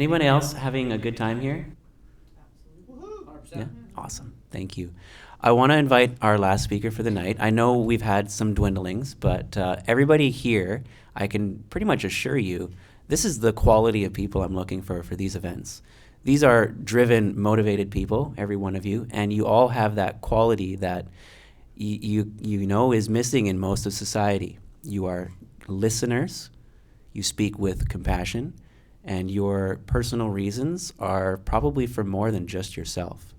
Anyone else having a good time here? Yeah, 100%. awesome. Thank you. I want to invite our last speaker for the night. I know we've had some dwindlings, but everybody here, I can pretty much assure you, this is the quality of people I'm looking for these events. These are driven, motivated people, every one of you, and you all have that quality that you know is missing in most of society. You are listeners, you speak with compassion, and your personal reasons are probably for more than just yourself.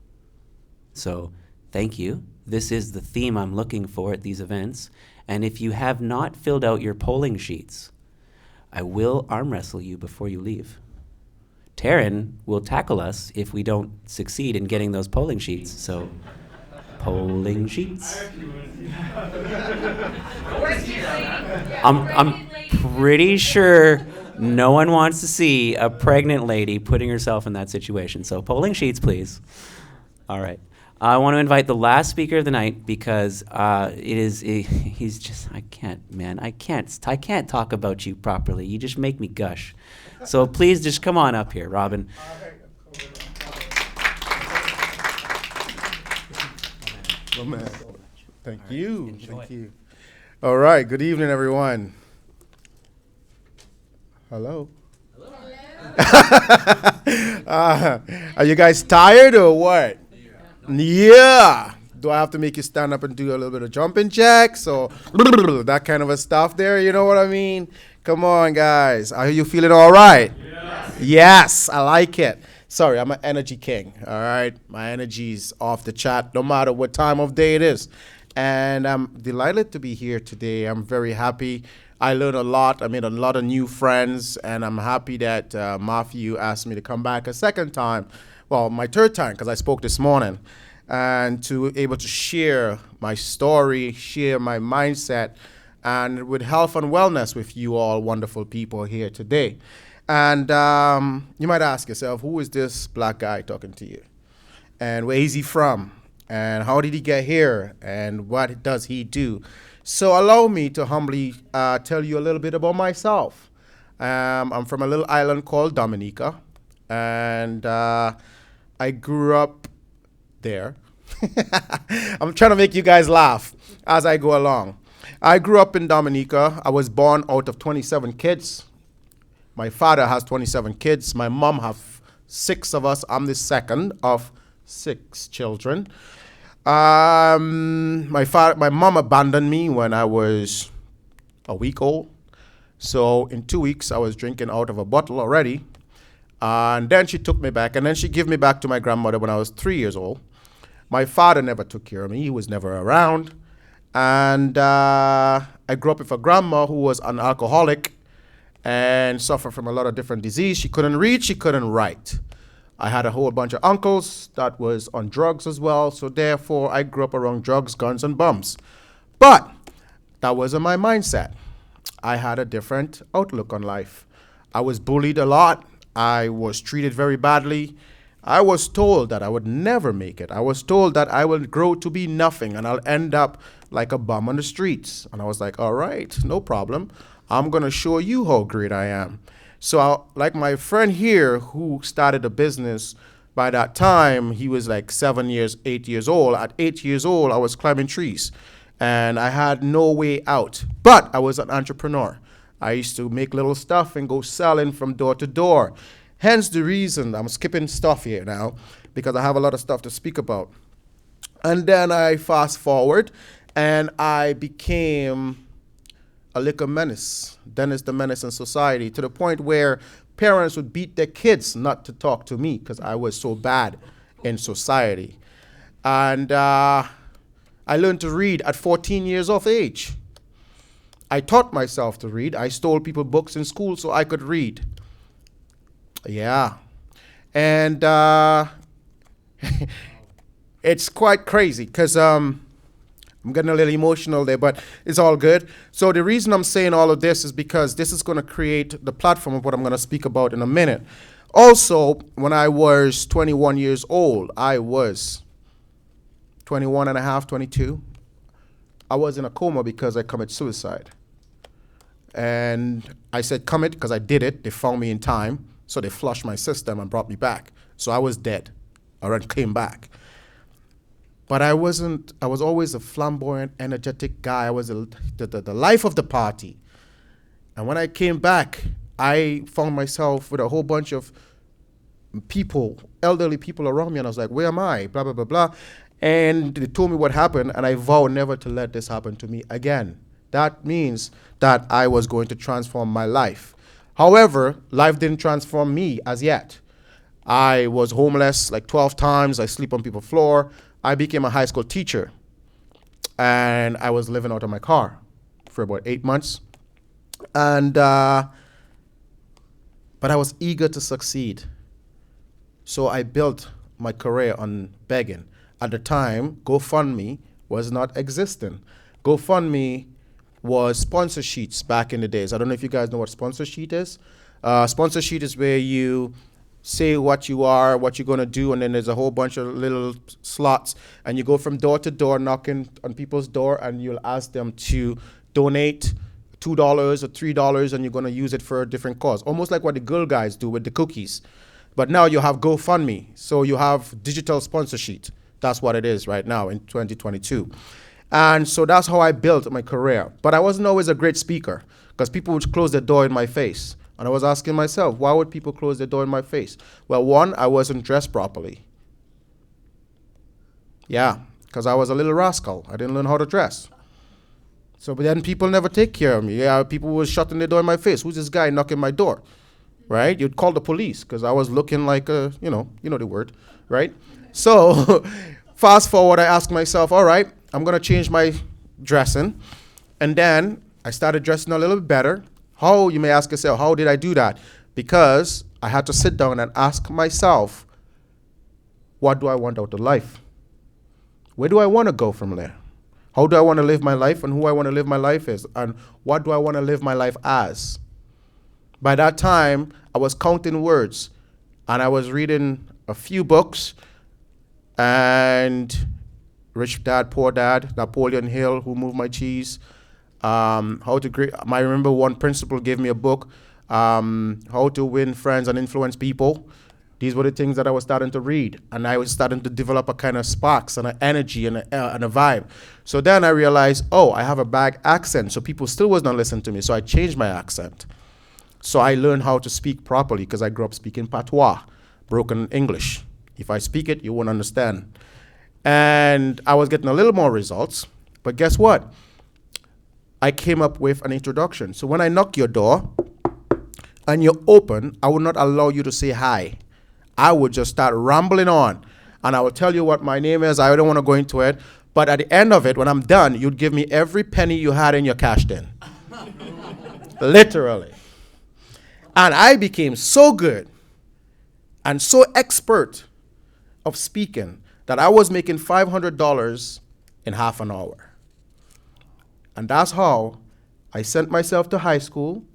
So thank you. This is the theme I'm looking for at these events. And if you have not filled out your polling sheets, I will arm wrestle you before you leave. Teryhn will tackle us if we don't succeed in getting those polling sheets. So, polling sheets. I'm pretty sure no one wants to see a pregnant lady putting herself in that situation. So, polling sheets, please. All right. I want to invite the last speaker of the night because he's just, I can't, man. I can't talk about you properly. You just make me gush. So please just come on up here, Robin. Oh, man. Thank All right, you. enjoy. Thank you. All right. Good evening, everyone. Hello. Are you guys tired or what? Yeah. Do I have to make you stand up and do a little bit of jumping jacks or that kind of a stuff there? You know what I mean? Come on, guys. Are you feeling all right? Yes, I like it. Sorry, I'm an energy king, all right? My energy's off the chart no matter what time of day it is. And I'm delighted to be here today. I'm very happy. I learned a lot. I made a lot of new friends, and I'm happy that Matthew asked me to come back a second time. Well, my third time, because I spoke this morning, and to able to share my story, share my mindset, and with health and wellness with you all wonderful people here today. And you might ask yourself, who is this black guy talking to you? And where is he from? And how did he get here? And what does he do? So allow me to humbly tell you a little bit about myself. I'm from a little island called Dominica, and I grew up there. I'm trying to make you guys laugh as I go along. I grew up in Dominica. I was born out of 27 kids. My father has 27 kids. My mom have 6 of us. I'm the second of 6 children. My mom abandoned me when I was a week old. So in 2 weeks, I was drinking out of a bottle already. And then she took me back, and then she gave me back to my grandmother when I was 3 years old. My father never took care of me. He was never around. And I grew up with a grandma who was an alcoholic and suffered from a lot of different disease. She couldn't read, she couldn't write. I had a whole bunch of uncles that was on drugs as well, so therefore I grew up around drugs, guns, and bums. But that wasn't my mindset. I had a different outlook on life. I was bullied a lot. I was treated very badly. I was told that I would never make it. I was told that I will grow to be nothing and I'll end up like a bum on the streets. And I was like, all right, no problem. I'm going to show you how great I am. So like my friend here who started a business, by that time, he was like 7 years, 8 years old. At 8 years old, I was climbing trees and I had no way out. But I was an entrepreneur. I used to make little stuff and go selling from door to door. Hence the reason I'm skipping stuff here now because I have a lot of stuff to speak about. And then I fast forward and I became a liquor menace, Dennis the Menace in society, to the point where parents would beat their kids not to talk to me because I was so bad in society. And I learned to read at 14 years of age. I taught myself to read. I stole people's books in school so I could read. Yeah. And it's quite crazy because I'm getting a little emotional there, but it's all good. So the reason I'm saying all of this is because this is going to create the platform of what I'm going to speak about in a minute. Also, when I was 21 years old, I was 21 and a half, 22. I was in a coma because I committed suicide. And I said commit because I did it. They found me in time. So they flushed my system and brought me back. So I was dead. I then came back. But I wasn't, I was always a flamboyant, energetic guy. I was the life of the party. And when I came back, I found myself with a whole bunch of people, elderly people around me, and I was like, where am I? Blah, blah, blah, blah. And they told me what happened, and I vowed never to let this happen to me again. That means that I was going to transform my life. However, life didn't transform me as yet. I was homeless like 12 times. I sleep on people's floor. I became a high school teacher, and I was living out of my car for about 8 months. And but I was eager to succeed. So I built my career on begging. At the time, GoFundMe was not existing. GoFundMe was sponsor sheets back in the days. I don't know if you guys know what sponsor sheet is. Sponsor sheet is where you say what you are, what you're going to do, and then there's a whole bunch of little slots, and you go from door to door knocking on people's door, and you'll ask them to donate $2 or $3, and you're going to use it for a different cause. Almost like what the Girl Guides do with the cookies. But now you have GoFundMe, so you have digital sponsor sheet. That's what it is right now in 2022. And so that's how I built my career. But I wasn't always a great speaker, because people would close the door in my face. And I was asking myself, why would people close the door in my face? Well, one, I wasn't dressed properly. Yeah, because I was a little rascal. I didn't learn how to dress. So but then people never take care of me. Yeah, people were shutting the door in my face. Who's this guy knocking my door? Right? You'd call the police because I was looking like a, you know the word, right? So fast forward, I asked myself, all right, I'm going to change my dressing. And then I started dressing a little bit better. How, you may ask yourself, how did I do that? Because I had to sit down and ask myself, what do I want out of life? Where do I want to go from there? How do I want to live my life, and who I want to live my life as? And what do I want to live my life as? By that time, I was counting words, and I was reading a few books, and Rich Dad, Poor Dad, Napoleon Hill, Who Moved My Cheese, I remember one principal gave me a book, How to Win Friends and Influence People. These were the things that I was starting to read, and I was starting to develop a kind of sparks and an energy and a vibe. So then I realized, oh, I have a bad accent, so people still was not listening to me, so I changed my accent. So I learned how to speak properly because I grew up speaking patois, broken English. If I speak it, you won't understand. And I was getting a little more results, but guess what? I came up with an introduction. So when I knock your door and you open, I will not allow you to say hi. I would just start rambling on, and I will tell you what my name is. I don't want to go into it, but at the end of it, when I'm done, you'd give me every penny you had in your cash tin. Literally. And I became so good and so expert of speaking that I was making $500 in half an hour. And that's how I sent myself to high school.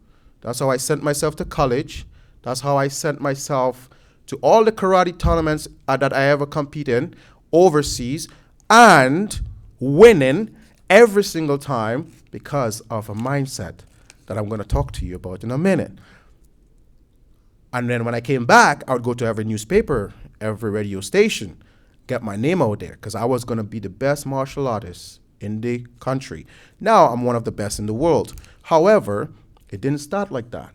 That's how I sent myself to college. That's how I sent myself to all the karate tournaments that I ever compete in overseas, and winning every single time because of a mindset that I'm going to talk to you about in a minute. And then when I came back, I would go to every newspaper, every radio station, get my name out there, because I was going to be the best martial artist in the country. Now I'm one of the best in the world. However, it didn't start like that,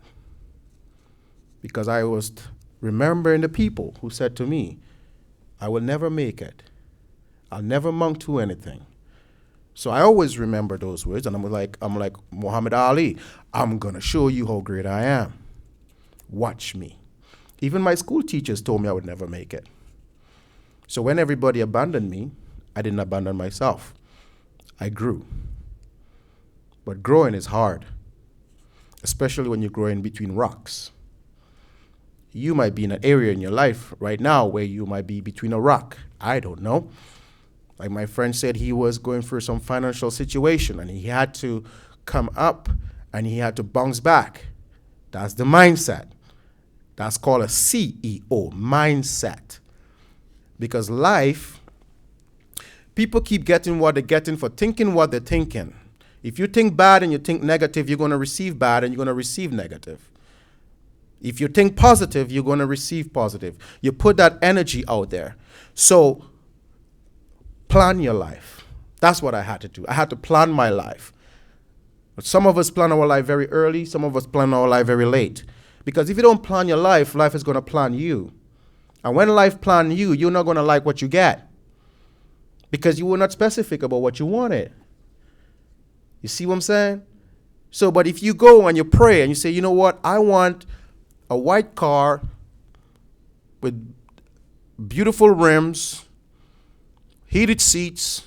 because I was remembering the people who said to me, I will never make it. I'll never amount to anything. So I always remember those words, and I'm like Muhammad Ali. I'm going to show you how great I am. Watch me. Even my school teachers told me I would never make it. So when everybody abandoned me, I didn't abandon myself. I grew. But growing is hard, especially when you're growing between rocks. You might be in an area in your life right now where you might be between a rock. I don't know. Like my friend said, he was going through some financial situation, and he had to come up and he had to bounce back. That's the mindset. That's called a CEO mindset. Because life, people keep getting what they're getting for thinking what they're thinking. If you think bad and you think negative, you're going to receive bad and you're going to receive negative. If you think positive, you're going to receive positive. You put that energy out there. So plan your life. That's what I had to do. I had to plan my life. But some of us plan our life very early. Some of us plan our life very late. Because if you don't plan your life, life is going to plan you. And when life plans you, you're not going to like what you get. Because you were not specific about what you wanted. You see what I'm saying? So, but if you go and you pray and you say, you know what, I want a white car with beautiful rims, heated seats,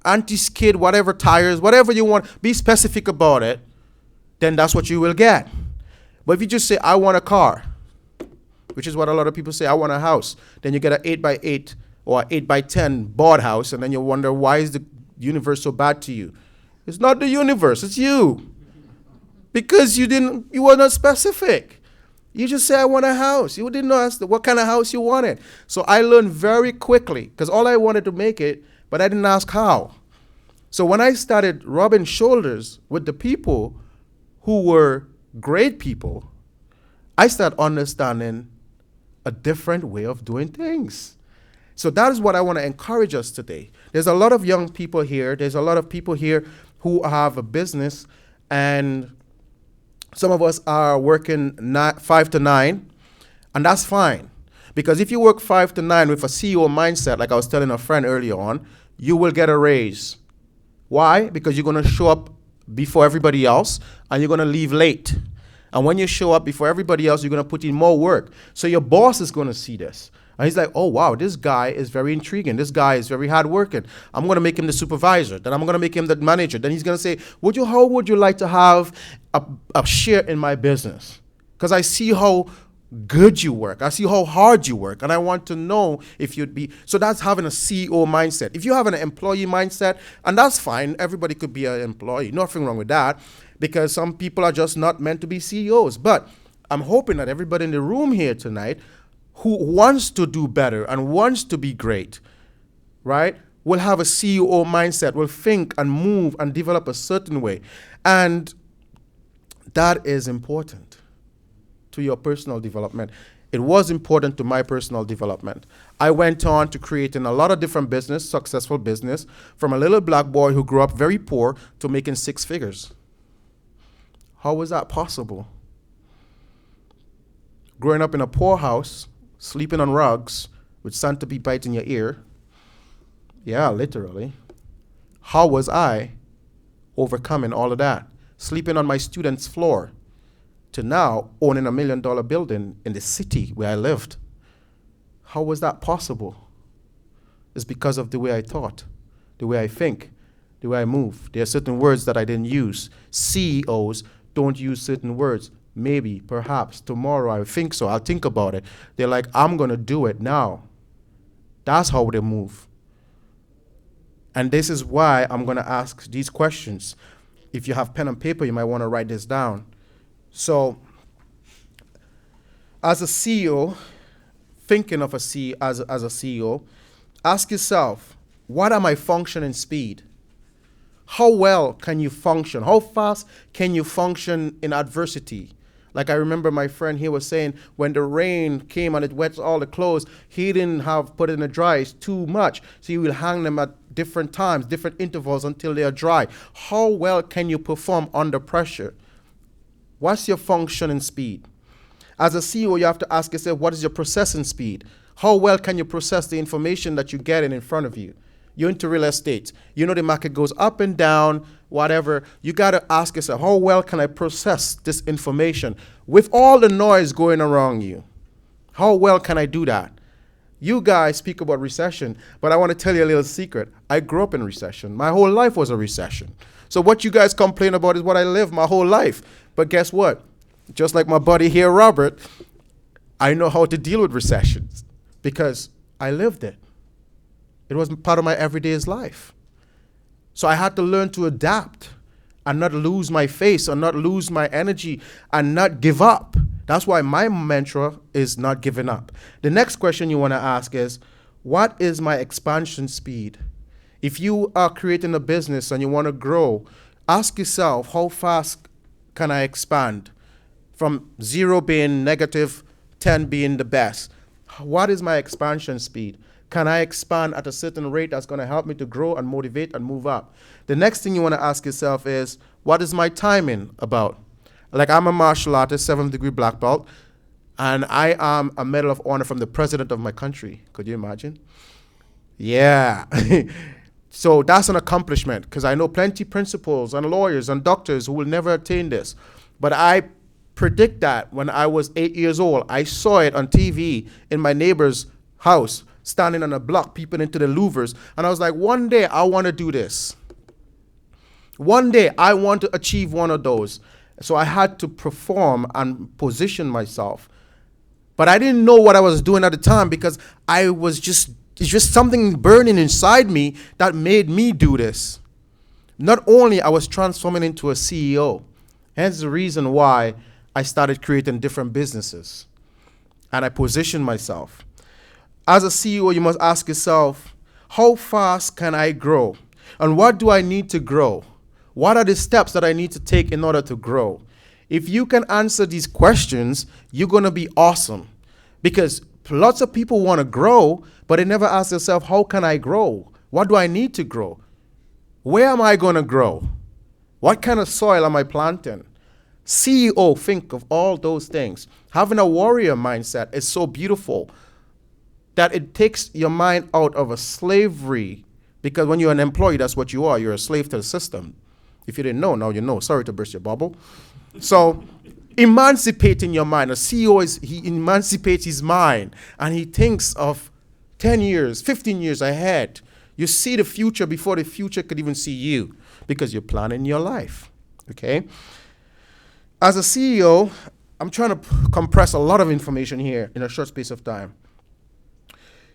anti-skid, whatever tires, whatever you want, be specific about it, then that's what you will get. But if you just say, I want a car, which is what a lot of people say, I want a house, then you get an 8x8 or 8x10 board house, and then you wonder, why is the universe so bad to you? It's not the universe, it's you. Because you were not specific. You just say, I want a house. You didn't ask what kind of house you wanted. So I learned very quickly, because all I wanted to make it, but I didn't ask how. So when I started rubbing shoulders with the people who were great people, I started understanding a different way of doing things. So that is what I want to encourage us today. There's a lot of young people here. There's a lot of people here who have a business, and some of us are working 5 to 9, and that's fine. Because if you work 5 to 9 with a CEO mindset, like I was telling a friend earlier on, you will get a raise. Why? Because you're going to show up before everybody else, and you're going to leave late. And when you show up before everybody else, you're going to put in more work. So your boss is going to see this. And he's like, oh, wow, this guy is very intriguing. This guy is very hardworking. I'm going to make him the supervisor. Then I'm going to make him the manager. Then he's going to say, how would you like to have a share in my business? Because I see how good you work. I see how hard you work. And I want to know if you'd be. So that's having a CEO mindset. If you have an employee mindset, and that's fine. Everybody could be an employee. Nothing wrong with that. Because some people are just not meant to be CEOs. But I'm hoping that everybody in the room here tonight who wants to do better and wants to be great, right, will have a CEO mindset, will think and move and develop a certain way. And that is important to your personal development. It was important to my personal development. I went on to creating a lot of different business, successful business, from a little black boy who grew up very poor to making 6 figures. How was that possible? Growing up in a poor house, sleeping on rugs with centipede bite in your ear. Yeah, literally. How was I overcoming all of that? Sleeping on my student's floor to now owning $1 million building in the city where I lived. How was that possible? It's because of the way I thought, the way I think, the way I move. There are certain words that I didn't use. CEOs don't use certain words. Maybe, perhaps, tomorrow, I think so. I'll think about it. They're like, I'm going to do it now. That's how they move. And this is why I'm going to ask these questions. If you have pen and paper, you might want to write this down. So, as a CEO, thinking of a CEO as a CEO, ask yourself, what are my functioning speed? How well can you function? How fast can you function in adversity? Like I remember my friend here was saying, when the rain came and it wets all the clothes, he didn't have put it in the dry. It's too much. So he will hang them at different times, different intervals until they are dry. How well can you perform under pressure? What's your functioning speed? As a CEO, you have to ask yourself, what is your processing speed? How well can you process the information that you get in front of you? You're into real estate. You know the market goes up and down, whatever. You got to ask yourself, how well can I process this information with all the noise going around you? How well can I do that? You guys speak about recession, but I want to tell you a little secret. I grew up in recession. My whole life was a recession. So what you guys complain about is what I lived my whole life. But guess what? Just like my buddy here, Robert, I know how to deal with recessions because I lived it. It was part of my everyday's life. So I had to learn to adapt and not lose my face and not lose my energy and not give up. That's why my mantra is not giving up. The next question you want to ask is, what is my expansion speed? If you are creating a business and you want to grow, ask yourself, how fast can I expand? from 0 being negative, 10 being the best. What is my expansion speed? Can I expand at a certain rate that's going to help me to grow and motivate and move up? The next thing you want to ask yourself is, what is my timing about? Like, I'm a martial artist, 7th degree black belt, and I am a Medal of Honor from the president of my country. Could you imagine? Yeah. So that's an accomplishment, because I know plenty principals and lawyers and doctors who will never attain this. But I predict that when I was 8 years old. I saw it on TV in my neighbor's house, standing on a block, peeping into the louvers. And I was like, one day I want to do this. One day I want to achieve one of those. So I had to perform and position myself. But I didn't know what I was doing at the time, because it's just something burning inside me that made me do this. Not only I was transforming into a CEO, hence the reason why I started creating different businesses. And I positioned myself. As a CEO, you must ask yourself, how fast can I grow? And what do I need to grow? What are the steps that I need to take in order to grow? If you can answer these questions, you're going to be awesome. Because lots of people want to grow, but they never ask themselves, how can I grow? What do I need to grow? Where am I going to grow? What kind of soil am I planting? CEO, think of all those things. Having a warrior mindset is so beautiful that it takes your mind out of a slavery. Because when you're an employee, that's what you are. You're a slave to the system. If you didn't know, now you know. Sorry to burst your bubble. So emancipating your mind. A CEO, he emancipates his mind, and he thinks of 10 years, 15 years ahead. You see the future before the future could even see you, because you're planning your life, okay? As a CEO, I'm trying to compress a lot of information here in a short space of time.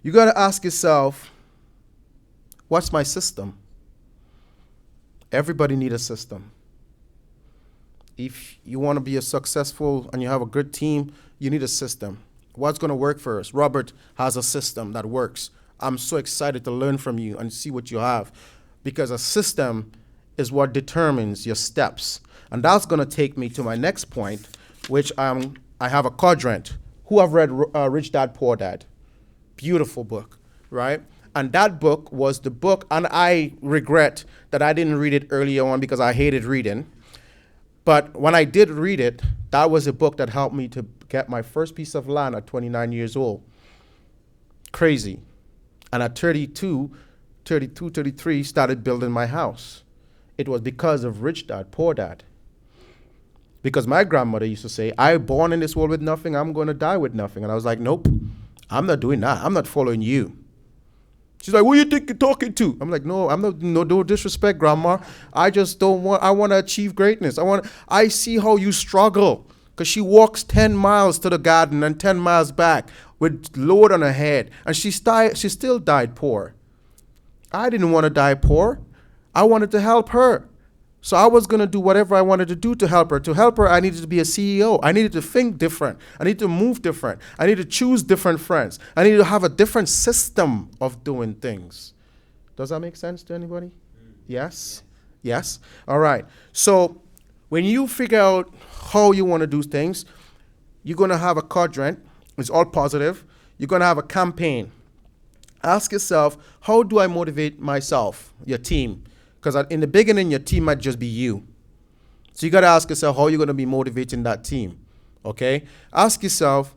You got to ask yourself, what's my system? Everybody needs a system. If you want to be a successful and you have a good team, you need a system. What's going to work for us? Robert has a system that works. I'm so excited to learn from you and see what you have, because a system is what determines your steps. And that's going to take me to my next point, which I have a quadrant. Who have read Rich Dad, Poor Dad? Beautiful book, right? And that book was the book, and I regret that I didn't read it earlier on because I hated reading. But when I did read it, that was a book that helped me to get my first piece of land at 29 years old. Crazy. And at 32, 33, started building my house. It was because of Rich Dad, Poor Dad. Because my grandmother used to say, I born in this world with nothing, I'm going to die with nothing. And I was like, nope, I'm not doing that. I'm not following you. She's like, who you think you're talking to? I'm like, no, I'm not, no disrespect, Grandma. I just don't want, I want to achieve greatness. I see how you struggle. Because she walks 10 miles to the garden and 10 miles back with load on her head. And she still died poor. I didn't want to die poor. I wanted to help her. So I was going to do whatever I wanted to do to help her. To help her, I needed to be a CEO. I needed to think different. I needed to move different. I needed to choose different friends. I needed to have a different system of doing things. Does that make sense to anybody? Yes? Yes? All right. So when you figure out how you want to do things, you're going to have a quadrant. It's all positive. You're going to have a campaign. Ask yourself, how do I motivate myself, your team? Because in the beginning, your team might just be you. So you got to ask yourself, how are you going to be motivating that team? Okay? Ask yourself,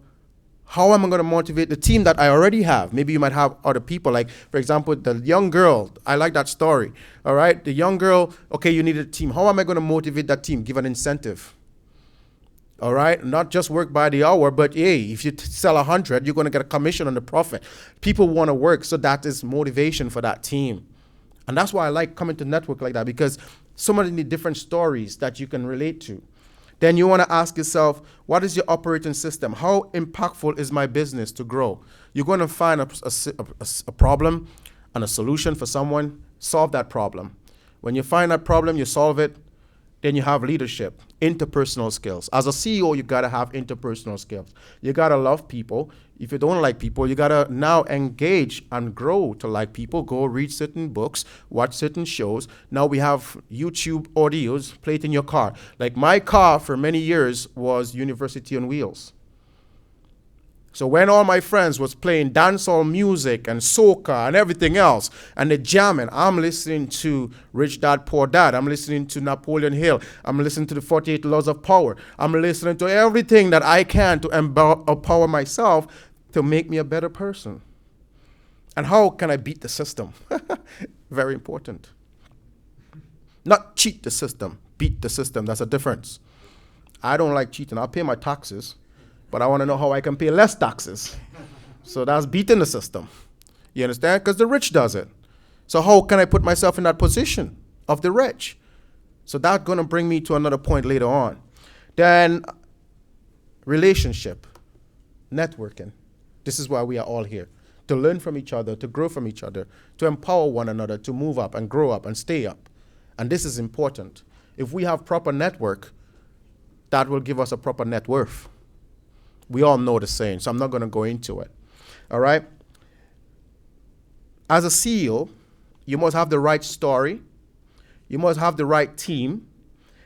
how am I going to motivate the team that I already have? Maybe you might have other people. Like, for example, the young girl. I like that story. All right? The young girl, okay, you need a team. How am I going to motivate that team? Give an incentive. All right? Not just work by the hour, but hey, if you sell 100, you're going to get a commission on the profit. People want to work, so that is motivation for that team. And that's why I like coming to network like that, because so many different stories that you can relate to. Then you want to ask yourself, what is your operating system? How impactful is my business to grow? You're going to find a problem and a solution for someone, solve that problem. When you find that problem, you solve it, Then you have leadership, interpersonal skills. As a CEO, you gotta have interpersonal skills. You gotta love people. If you don't like people, you gotta now engage and grow to like people. Go read certain books, watch certain shows. Now we have YouTube audios, play it in your car. Like my car for many years was University on Wheels. So when all my friends was playing dancehall music and soca and everything else, and they're jamming, I'm listening to Rich Dad Poor Dad. I'm listening to Napoleon Hill. I'm listening to the 48 Laws of Power. I'm listening to everything that I can to empower myself to make me a better person. And how can I beat the system? Very important. Not cheat the system, beat the system. That's a difference. I don't like cheating. I'll pay my taxes, but I want to know how I can pay less taxes. So that's beating the system. You understand? Because the rich does it. So how can I put myself in that position of the rich? So that's going to bring me to another point later on. Then relationship, networking. This is why we are all here. To learn from each other, to grow from each other, to empower one another, to move up and grow up and stay up. And this is important. If we have proper network, that will give us a proper net worth. We all know the saying, so I'm not going to go into it. All right? As a CEO, you must have the right story. You must have the right team.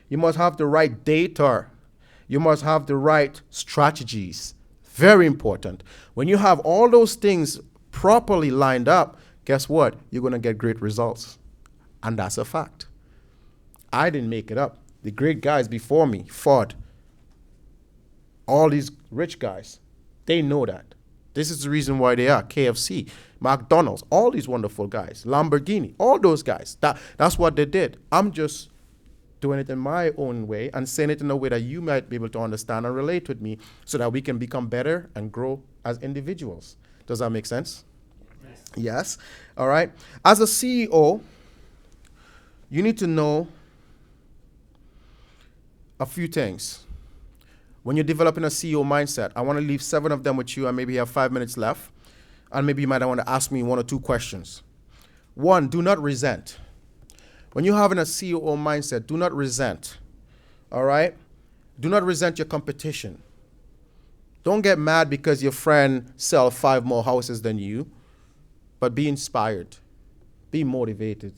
You must have the right data. You must have the right strategies. Very important. When you have all those things properly lined up, guess what? You're going to get great results. And that's a fact. I didn't make it up. The great guys before me, Ford, all these rich guys, they know that. This is the reason why they are. KFC, McDonald's, all these wonderful guys, Lamborghini, all those guys. That's what they did. I'm just doing it in my own way and saying it in a way that you might be able to understand and relate with me so that we can become better and grow as individuals. Does that make sense? Yes. All right. As a CEO, you need to know a few things. When you're developing a CEO mindset, I want to leave 7 of them with you and maybe you have 5 minutes left. And maybe you might want to ask me 1 or 2 questions. 1, do not resent. When you're having a CEO mindset, do not resent. All right? Do not resent your competition. Don't get mad because your friend sells 5 more houses than you, but be inspired. Be motivated.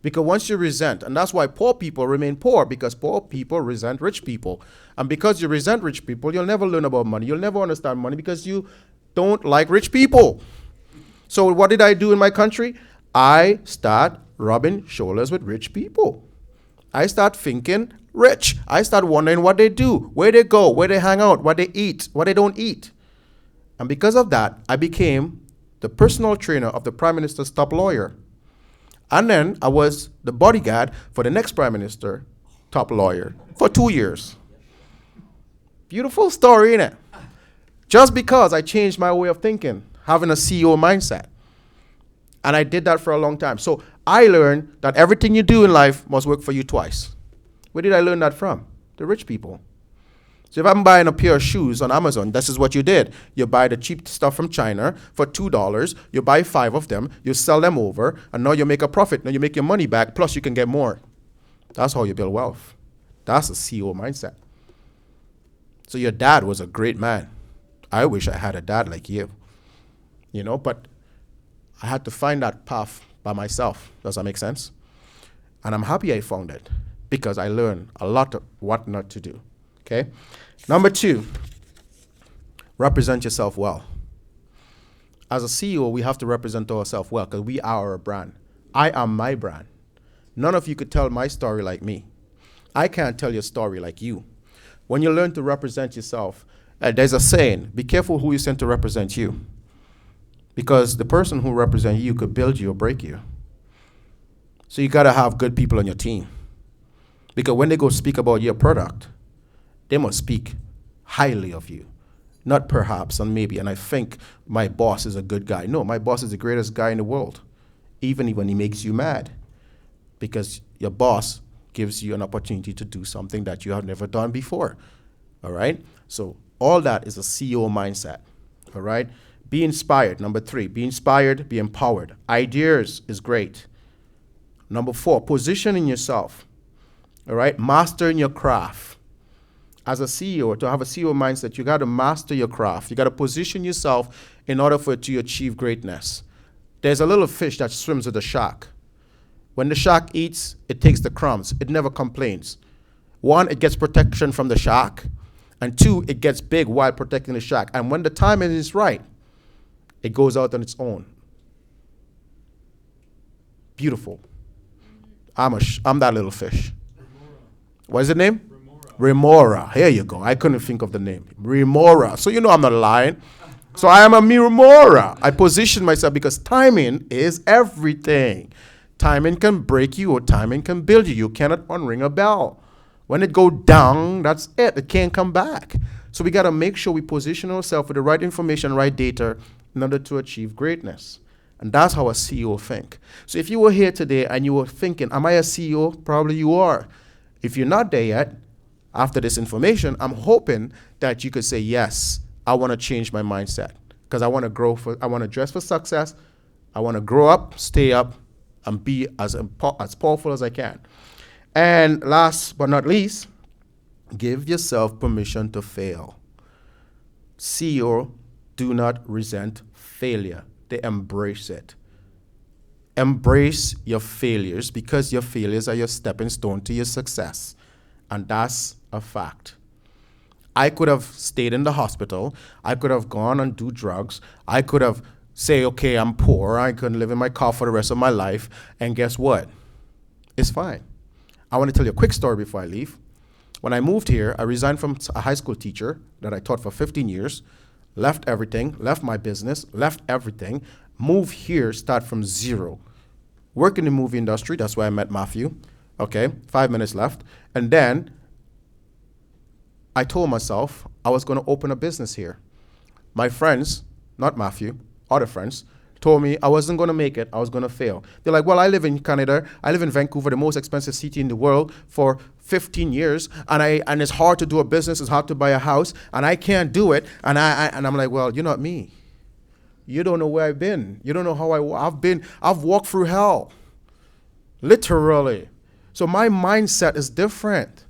Because once you resent, and that's why poor people remain poor, because poor people resent rich people. And because you resent rich people, you'll never learn about money. You'll never understand money because you don't like rich people. So what did I do in my country? I start rubbing shoulders with rich people. I start thinking rich. I start wondering what they do, where they go, where they hang out, what they eat, what they don't eat. And because of that, I became the personal trainer of the Prime Minister's top lawyer. And then I was the bodyguard for the next Prime Minister, top lawyer, for 2 years. Beautiful story, innit? Just because I changed my way of thinking, having a CEO mindset. And I did that for a long time. So I learned that everything you do in life must work for you twice. Where did I learn that from? The rich people. So if I'm buying a pair of shoes on Amazon, this is what you did. You buy the cheap stuff from China for $2. You buy 5 of them. You sell them over. And now you make a profit. Now you make your money back. Plus you can get more. That's how you build wealth. That's a CEO mindset. So your dad was a great man. I wish I had a dad like you. You know, but I had to find that path by myself. Does that make sense? And I'm happy I found it because I learned a lot of what not to do. Okay? Number 2, represent yourself well. As a CEO, we have to represent ourselves well because we are our brand. I am my brand. None of you could tell my story like me. I can't tell your story like you. When you learn to represent yourself, there's a saying, be careful who you send to represent you. Because the person who represents you could build you or break you. So you got to have good people on your team. Because when they go speak about your product, they must speak highly of you. Not perhaps and maybe, and I think my boss is a good guy. No, my boss is the greatest guy in the world, even when he makes you mad. Because your boss gives you an opportunity to do something that you have never done before. All right? So all that is a CEO mindset. All right? Be inspired. Number 3, be inspired, be empowered. Ideas is great. Number 4, positioning yourself. All right? Mastering your craft. As a CEO, to have a CEO mindset, you got to master your craft. You got to position yourself in order for it to achieve greatness. There's a little fish that swims with the shark. When the shark eats, it takes the crumbs. It never complains. One, it gets protection from the shark. And two, it gets big while protecting the shark. And when the timing is right, it goes out on its own. Beautiful. I'm that little fish. What is the name? Remora. Here you go. I couldn't think of the name. Remora. So you know I'm not lying. So I am a Remora. I position myself because timing is everything. Timing can break you or timing can build you. You cannot unring a bell. When it go down, that's it. It can't come back. So we got to make sure we position ourselves with the right information, right data in order to achieve greatness. And that's how a CEO think. So if you were here today and you were thinking, am I a CEO? Probably you are. If you're not there yet, after this information, I'm hoping that you could say, yes, I want to change my mindset because I want to grow I want to dress for success. I want to grow up, stay up, and be as powerful as I can. And last but not least, give yourself permission to fail. CEO do not resent failure. They embrace it. Embrace your failures because your failures are your stepping stone to your success. And that's a fact. I could have stayed in the hospital. I could have gone and do drugs. I could have say, okay, I'm poor. I couldn't live in my car for the rest of my life. And guess what? It's fine. I want to tell you a quick story before I leave. When I moved here, I resigned from a high school teacher that I taught for 15 years, left everything, left my business, left everything, moved here, start from zero. Work in the movie industry. That's where I met Matthew. Okay, 5 minutes left. And then I told myself I was going to open a business here. My friends, not Matthew, other friends, told me I wasn't going to make it, I was going to fail. They're like, well, I live in Canada, I live in Vancouver, the most expensive city in the world, for 15 years, and it's hard to do a business, it's hard to buy a house, and I can't do it. And I'm like, well, you're not me. You don't know where I've been. You don't know how I've walked through hell. Literally. So my mindset is different.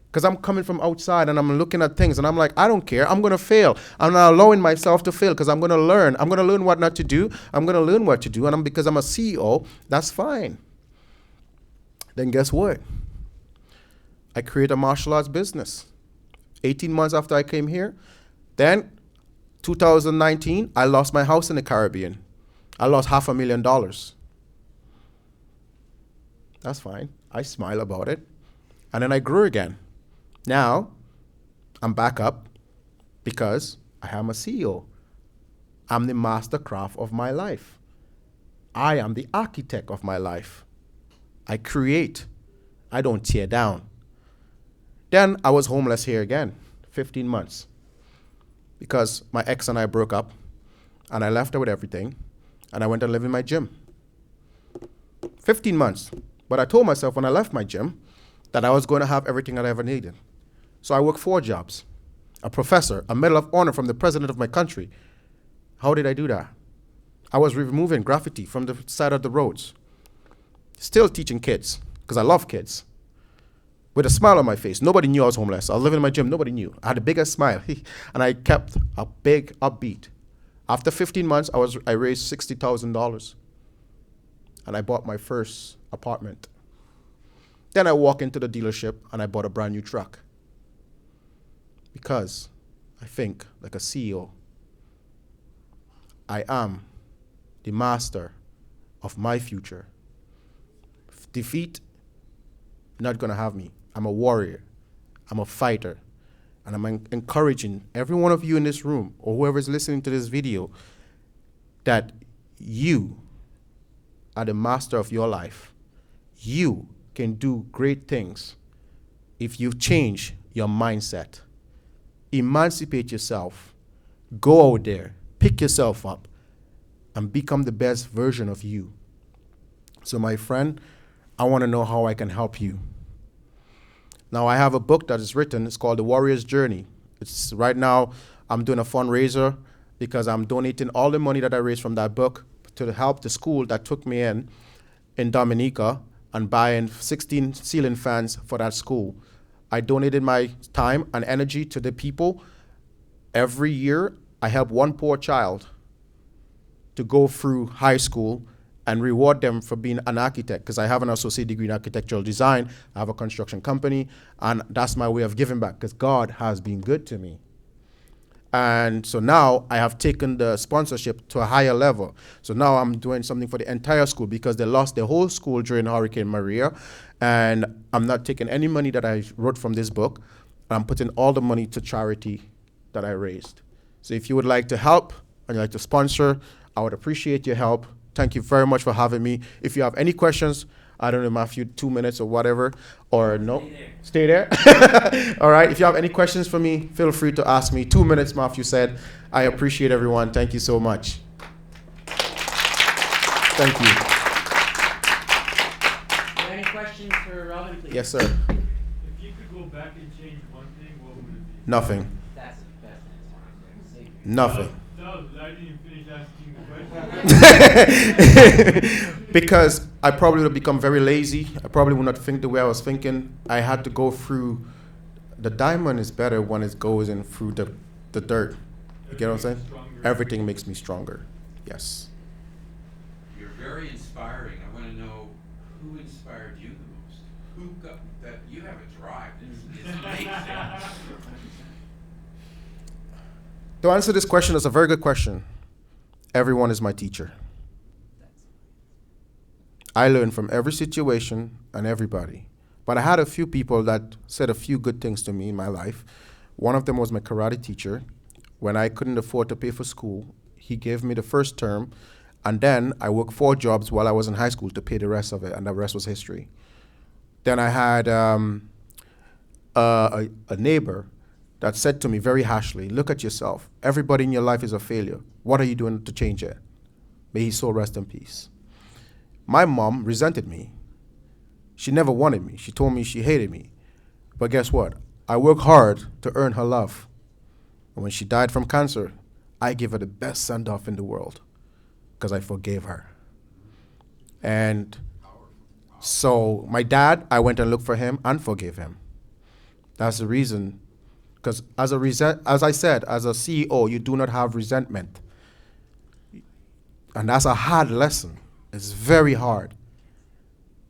Because I'm coming from outside and I'm looking at things and I'm like, I don't care. I'm going to fail. I'm not allowing myself to fail because I'm going to learn. I'm going to learn what not to do. I'm going to learn what to do. And because I'm a CEO, that's fine. Then guess what? I created a martial arts business. 18 months after I came here. Then 2019, I lost my house in the Caribbean. I lost $500,000. That's fine. I smile about it. And then I grew again. Now, I'm back up because I am a CEO. I'm the mastercraft of my life. I am the architect of my life. I create. I don't tear down. Then I was homeless here again, 15 months. Because my ex and I broke up, and I left her with everything, and I went and lived in my gym. 15 months. But I told myself when I left my gym that I was going to have everything that I ever needed. So I worked 4 jobs. A professor, a Medal of Honor from the president of my country. How did I do that? I was removing graffiti from the side of the roads. Still teaching kids, because I love kids. With a smile on my face. Nobody knew I was homeless. I was living in my gym. Nobody knew. I had the biggest smile. And I kept a big upbeat. After 15 months, I raised $60,000. And I bought my first apartment. Then I walked into the dealership and I bought a brand new truck. Because I think, like a CEO, I am the master of my future. Defeat, not going to have me. I'm a warrior. I'm a fighter. And I'm encouraging every one of you in this room, or whoever is listening to this video, that you are the master of your life. You can do great things if you change your mindset. Emancipate yourself. Go out there, pick yourself up, and become the best version of you. So my friend, I want to know how I can help you. Now I have a book that is written. It's called The Warrior's Journey. It's right now I'm doing a fundraiser because I'm donating all the money that I raised from that book to help the school that took me in Dominica and buying 16 ceiling fans for that school. I donated my time and energy to the people. Every year, I help one poor child to go through high school and reward them for being an architect, because I have an associate degree in architectural design. I have a construction company, and that's my way of giving back, because God has been good to me. And so now I have taken the sponsorship to a higher level. So now I'm doing something for the entire school, because they lost the whole school during Hurricane Maria. And I'm not taking any money that I wrote from this book. I'm putting all the money to charity that I raised. So if you would like to help and you'd like to sponsor, I would appreciate your help. Thank you very much for having me. If you have any questions, I don't know, Matthew, 2 minutes or whatever, or no, stay there. All right, if you have any questions for me, feel free to ask me. 2 minutes, Matthew said. I appreciate everyone. Thank you so much. Thank you. Are there any questions for Robin, please? Yes, sir. If you could go back and change one thing, what would it be? Nothing. That's the best answer. Nothing. No, I didn't finish asking the question. Because I probably would have become very lazy. I probably would not think the way I was thinking. I had to go through. The diamond is better when it goes in through the dirt. You get what I'm saying? Everything makes me stronger. Yes. You're very inspiring. I want to know who inspired you the most. Who got that? You have a drive. It's amazing. To answer this question, it's a very good question. Everyone is my teacher. I learn from every situation and everybody. But I had a few people that said a few good things to me in my life. One of them was my karate teacher. When I couldn't afford to pay for school, he gave me the first term, and then I worked 4 jobs while I was in high school to pay the rest of it, and the rest was history. Then I had a neighbor that said to me very harshly, look at yourself. Everybody in your life is a failure. What are you doing to change it? May his soul rest in peace. My mom resented me. She never wanted me. She told me she hated me. But guess what? I worked hard to earn her love. And when she died from cancer, I gave her the best send-off in the world because I forgave her. And so my dad, I went and looked for him and forgave him. That's the reason. Because as I said, as a CEO, you do not have resentment. And that's a hard lesson. It's very hard.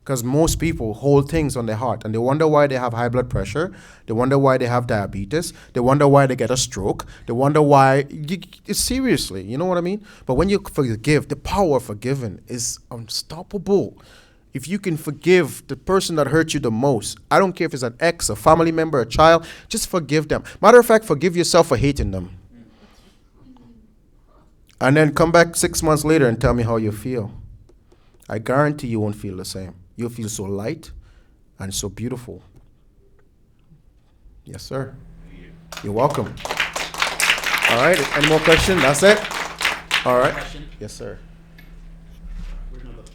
Because most people hold things on their heart and they wonder why they have high blood pressure. They wonder why they have diabetes. They wonder why they get a stroke. They wonder why, seriously, you know what I mean? But when you forgive, the power of forgiving is unstoppable. If you can forgive the person that hurt you the most, I don't care if it's an ex, a family member, a child, just forgive them. Matter of fact, forgive yourself for hating them. And then come back 6 months later and tell me how you feel. I guarantee you won't feel the same. You'll feel so light and so beautiful. Yes, sir. You're welcome. All right, any more questions? That's it? All right. Question? Yes, sir. Where's my book?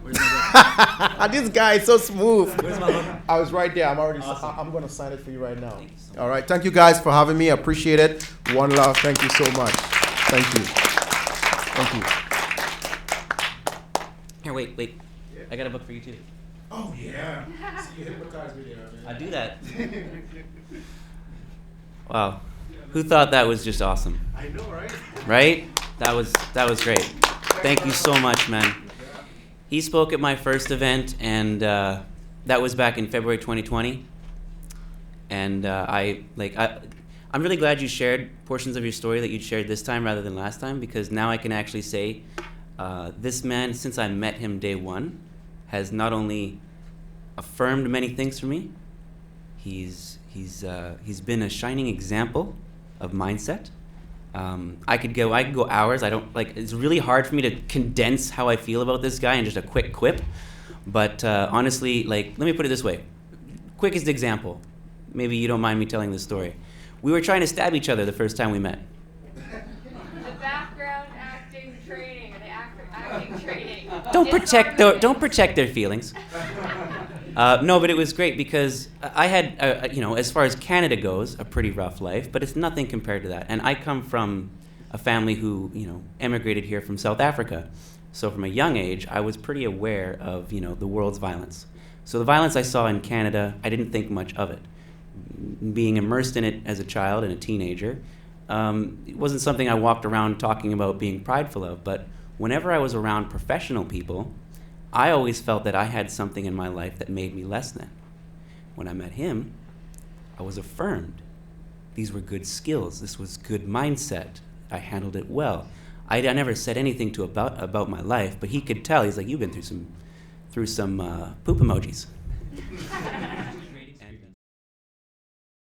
Where's my book? This guy is so smooth. Where's my book? I was right there. Awesome. I'm going to sign it for you right now. Thank you so much. All right. Thank you guys for having me. I appreciate it. One love. Thank you so much. Thank you. Thank you. Here, wait. I got a book for you too. Oh, yeah. See, you hypnotized me there, man. I do that. Wow. Who thought that was just awesome? I know, right? Right? That was great. Thank you so much, man. He spoke at my first event, and that was back in February 2020. And I'm really glad you shared portions of your story that you shared this time rather than last time, because now I can actually say this man, since I met him day one, has not only affirmed many things for me, he's been a shining example of mindset. I could go hours. It's really hard for me to condense how I feel about this guy in just a quick quip. But honestly, let me put it this way. Quickest example. Maybe you don't mind me telling this story. We were trying to stab each other the first time we met. The background acting training, or the acting training. Don't protect their feelings. No, but it was great because I had, as far as Canada goes, a pretty rough life, but it's nothing compared to that. And I come from a family who, emigrated here from South Africa. So from a young age, I was pretty aware of, the world's violence. So the violence I saw in Canada, I didn't think much of it. Being immersed in it as a child and a teenager, it wasn't something I walked around talking about being prideful of, but whenever I was around professional people, I always felt that I had something in my life that made me less than. When I met him, I was affirmed. These were good skills. This was good mindset. I handled it well. I never said anything about my life, but he could tell. He's like, you've been through some poop emojis.